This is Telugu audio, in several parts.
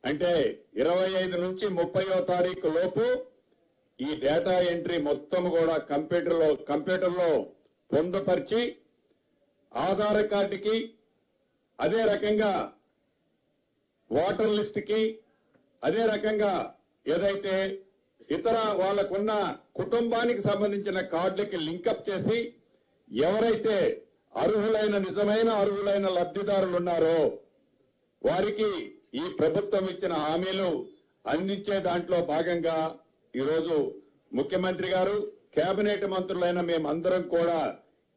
అంటే 25 నుంచి 30వ తారీఖు లోపు ఈ డేటా ఎంట్రీ మొత్తం కూడా కంప్యూటర్లో పొందుపరిచి ఆధార్ కార్డుకి అదే రకంగా ఓటర్ లిస్ట్ కి అదే రకంగా ఏదైతే ఇతర వాళ్లకున్న కుటుంబానికి సంబంధించిన కార్డులకి లింకప్ చేసి ఎవరైతే నిజమైన అర్హులైన లబ్ధిదారులు ఉన్నారో వారికి ఈ ప్రభుత్వం ఇచ్చిన హామీలు అందించే దాంట్లో భాగంగా ఈరోజు ముఖ్యమంత్రి గారు కేబినెట్ మంత్రులైన మేమందరం కూడా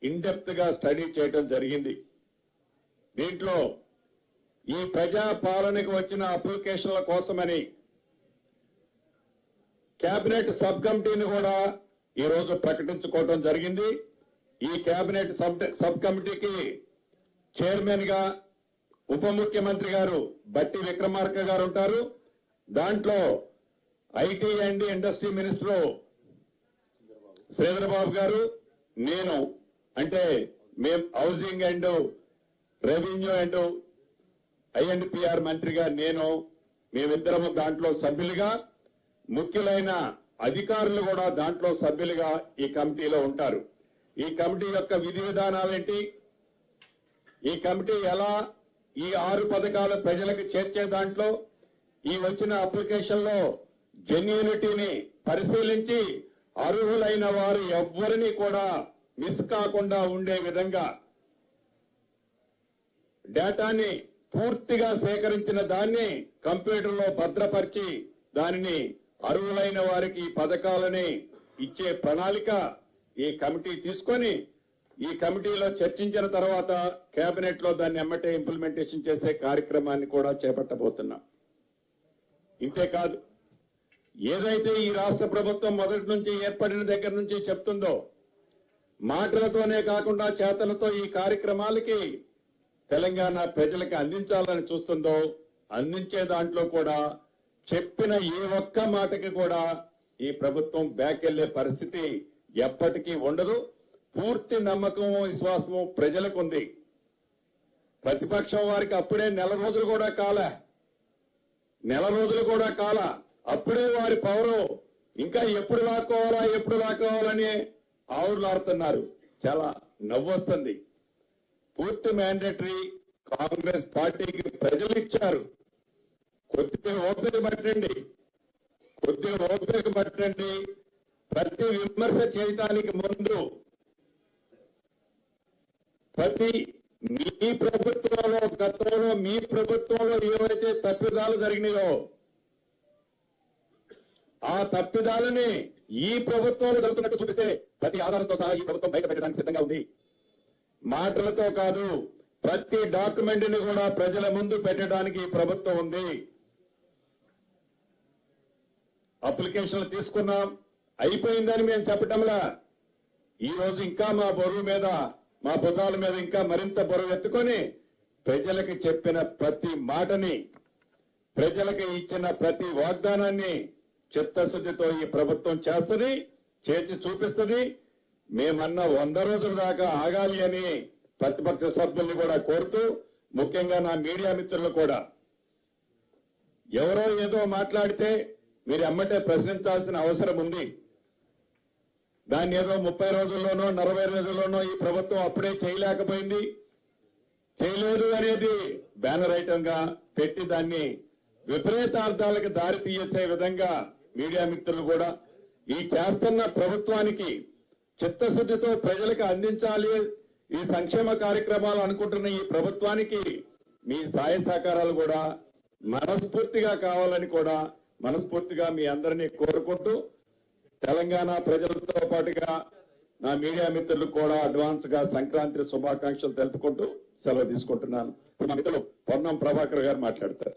ఇన్ డెప్త్ గా స్టడీ చేయడం జరిగింది. దీంట్లో ఈ ప్రజా పాలనకు వచ్చిన అప్లికేషన్ల కోసమని కేబినెట్ సబ్ కమిటీని కూడా ఈరోజు ప్రకటించుకోవడం జరిగింది. ఈ కేబినెట్ సబ్ కమిటీకి చైర్మన్ గా ఉప ముఖ్యమంత్రి గారు బట్టి విక్రమార్క గారు ఉంటారు. దాంట్లో IT and industry minister Sridhar Babu గారు, నేను అంటే మేము housing and revenue and I&PR మంత్రిగా మేమిద్దరము దాంట్లో సభ్యులుగా, ముఖ్యులైన అధికారులు కూడా దాంట్లో సభ్యులుగా ఈ కమిటీలో ఉంటారు. ఈ కమిటీ యొక్క విధి విధానాలేంటి, ఈ కమిటీ ఎలా ఈ 6 పథకాలు ప్రజలకు చేర్చే దాంట్లో ఈ వచ్చిన అప్లికేషన్ లో జెన్యూనిటీని పరిశీలించి అర్హులైన వారు ఎవ్వరిని కూడా మిస్ కాకుండా ఉండే విధంగా డేటాని పూర్తిగా సేకరించిన దాన్ని కంప్యూటర్లో భద్రపరిచి దానిని అర్హులైన వారికి ఈ పథకాలని ఇచ్చే ప్రణాళిక ఈ కమిటీ తీసుకొని ఈ కమిటీలో చర్చించిన తర్వాత కేబినెట్ లో దాన్ని ఎమ్మటే ఇంప్లిమెంటేషన్ చేసే కార్యక్రమాన్ని కూడా చేపట్టబోతున్నాం. ఇంతేకాదు, ఏదైతే ఈ రాష్ట్ర ప్రభుత్వం మొదటి నుంచి ఏర్పడిన దగ్గర నుంచి చెప్తుందో మాటలతోనే కాకుండా చేతలతో ఈ కార్యక్రమాలకి తెలంగాణ ప్రజలకు అందించాలని చూస్తుందో అందించే దాంట్లో కూడా చెప్పిన ఏ ఒక్క మాటకి కూడా ఈ ప్రభుత్వం బ్యాక్ వెళ్లే పరిస్థితి ఎప్పటికీ ఉండదు. పూర్తి నమ్మకము విశ్వాసము ప్రజలకు ఉంది. ప్రతిపక్షం వారికి అప్పుడే నెల రోజులు కూడా కాల అప్పుడే వారి పవరు ఇంకా ఎప్పుడు లాక్కోవాలని ఆవులాడుతున్నారు. చాలా నవ్వొస్తుంది. పూర్తి మ్యాండేటరీ కాంగ్రెస్ పార్టీకి ప్రజలు ఇచ్చారు. కొద్దిగా ఓపిక పట్టండి. ప్రతి విమర్శ చేయడానికి ముందు మీ ప్రభుత్వంలో గతంలో మీ ప్రభుత్వంలో ఏవైతే తప్పిదాలు జరిగినాయో ఆ తప్పిదాలని ఈ ప్రభుత్వంలో జరుగుతున్నట్టు చూపిస్తే ప్రతి ఆధారంతో సహా ఈ ప్రభుత్వం బయట పెట్టడానికి సిద్ధంగా ఉంది. మాటలతో కాదు, ప్రతి డాక్యుమెంట్ ని కూడా ప్రజల ముందు పెట్టడానికి ఈ ప్రభుత్వం ఉంది. అప్లికేషన్లు తీసుకున్నాం, అయిపోయిందని మేము చెప్పటంలా ఈ రోజు ఇంకా మా భుజాల మీద ఇంకా మరింత బరువు ఎత్తుకొని ప్రజలకు చెప్పిన ప్రతి మాటని, ప్రజలకు ఇచ్చిన ప్రతి వాగ్దానాన్ని చిత్తశుద్ధితో ఈ ప్రభుత్వం చేసి చూపిస్తుంది. మేమన్న 100 రోజుల దాకా ఆగాలి అని ప్రతిపక్ష సభ్యుల్ని కూడా కోరుతూ, ముఖ్యంగా నా మీడియా మిత్రులు కూడా ఎవరో ఏదో మాట్లాడితే మీరు ఎమ్మటే ప్రశ్నించాల్సిన అవసరం ఉంది. దాన్ని ఏదో 30 రోజుల్లోనో 40 రోజుల్లోనో ఈ ప్రభుత్వం అప్పుడే చేయలేదు అనేది బ్యానర్ ఐటంగా పెట్టి దాన్ని విపరీతార్థాలకు దారి తీసే విధంగా మీడియా మిత్రులు కూడా ఈ చేస్తున్న ప్రభుత్వానికి చిత్తశుద్ధితో ప్రజలకు అందించాలి, ఈ సంక్షేమ కార్యక్రమాలు అనుకుంటున్న ఈ ప్రభుత్వానికి మీ సహాయ సహకారాలు కూడా మనస్ఫూర్తిగా కావాలని కూడా మనస్ఫూర్తిగా మీ అందరినీ కోరుకుంటూ, తెలంగాణ ప్రజలతో పాటుగా నా మీడియా మిత్రులకు కూడా అడ్వాన్స్ గా సంక్రాంతి శుభాకాంక్షలు తెలుపుకుంటూ సెలవు తీసుకుంటున్నాను. ఇప్పుడు మా మిత్రులు పొన్నం ప్రభాకర్ గారు మాట్లాడతారు.